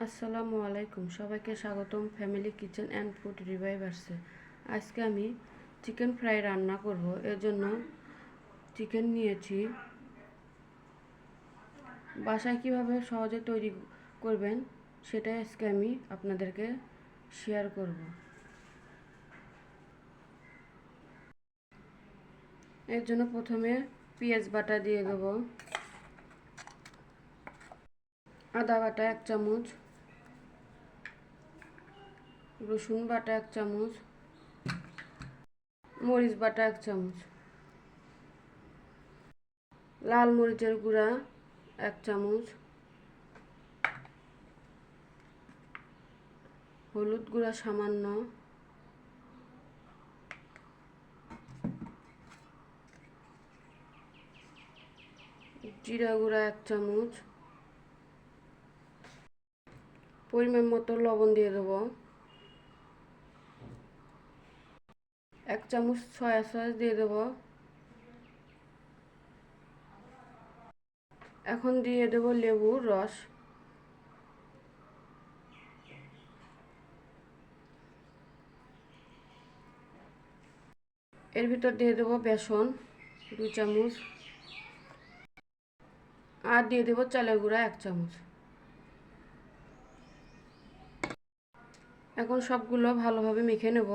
আসসালামু আলাইকুম, সবাইকে স্বাগতম ফ্যামিলি কিচেন অ্যান্ড ফুড রিভাইভার্সে। আজকে আমি চিকেন ফ্রাই রান্না করব। এর জন্য চিকেন নিয়েছি। বাসায় কিভাবে সহজে তৈরি করবেন সেটাই আজকে আমি আপনাদেরকে শেয়ার করব। এর জন্য প্রথমে পেঁয়াজ বাটা দিয়ে দেব, আদা বাটা 1 চামচ, রসুন বাটা 1 চামচ, মরিচ বাটা 1 চামচ, লাল মরিচের গুঁড়া 1 চামচ, হলুদ গুঁড়া সামান্য, জিরা গুঁড়া 1 চামচ, পরিমাণ মতো লবণ দিয়ে দেবো, 1 চামচ সয়া সস দিয়ে দেবো। এখন দিয়ে দেবো লেবুর রস, এর ভিতর দিয়ে দেবো বেসন 2 চামচ, আর দিয়ে দেবো চালের গুঁড়া 1 চামচ। এখন সবগুলো ভালোভাবে মেখে নেব।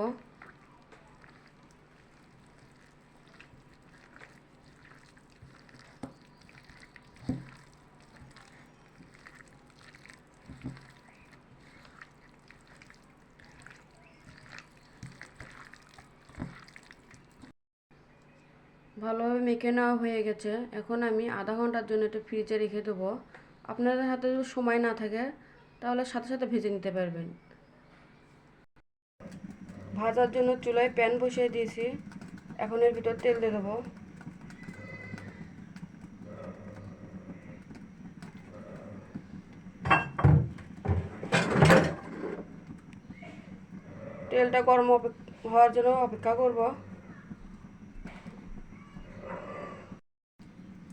ভালোভাবে মেখে নেওয়া হয়ে গেছে। এখন আমি আধা ঘন্টার জন্য এটা ফ্রিজে রেখে দেবো। আপনাদের হাতে যদি সময় না থাকে তাহলে সাথে সাথে ভেজে নিতে পারবেন। ভাজার জন্য চুলায় প্যান বসিয়ে দিয়েছি। এখন এর ভিতর তেল দিয়ে দেবো। তেলটা গরম হওয়ার জন্য অপেক্ষা করব।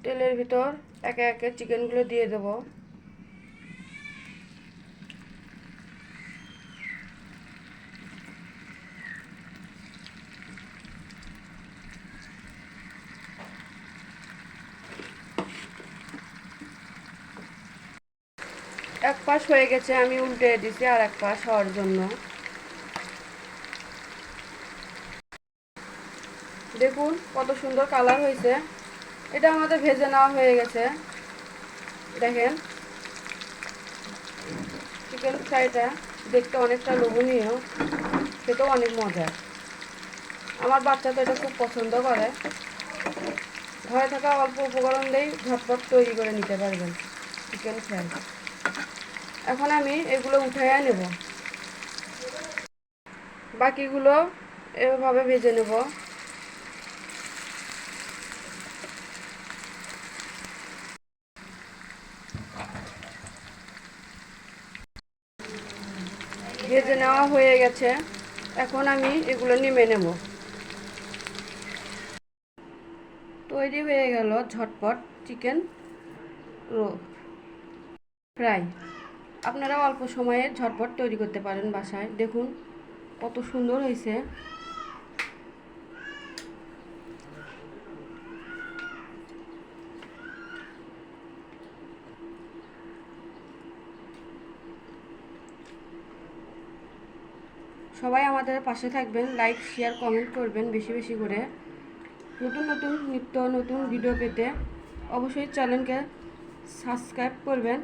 তেলের ভিতর একে একে চিকেনগুলো দিয়ে দেব। এক পাশ হয়ে গেছে, আমি উল্টে দিছি আর এক পাশ হওয়ার জন্য। দেখুন কত সুন্দর কালার হয়েছে। এটা আমাদের ভেজে নেওয়া হয়ে গেছে। দেখেন চিকেন ফ্রাইটা দেখতে অনেকটা লোভনীয়, খেতেও অনেক মজার। আমার বাচ্চা তো এটা খুব পছন্দ করে। ঘরে থাকা অল্প উপকরণ দিয়েই ঝটপট তৈরি করে নিতে পারবেন চিকেন ফ্রাই। এখন আমি এগুলো উঠাইয়া নেব। বাকিগুলো এভাবে ভেজে নেব। ভেজে নেওয়া হয়ে গেছে। এখন আমি এগুলো নেমে নেব। তৈরি হয়ে গেল ঝটপট চিকেন ফ্রাই। আপনারা অল্প সময়ে ঝটপট তৈরি করতে পারেন বাসায়। দেখুন কত সুন্দর হয়েছে। সবাই আমাদের পাশে থাকবেন, লাইক শেয়ার কমেন্ট করবেন বেশি বেশি করে। নতুন নতুন নিত্য নতুন ভিডিও পেতে অবশ্যই চ্যানেলকে সাবস্ক্রাইব করবেন।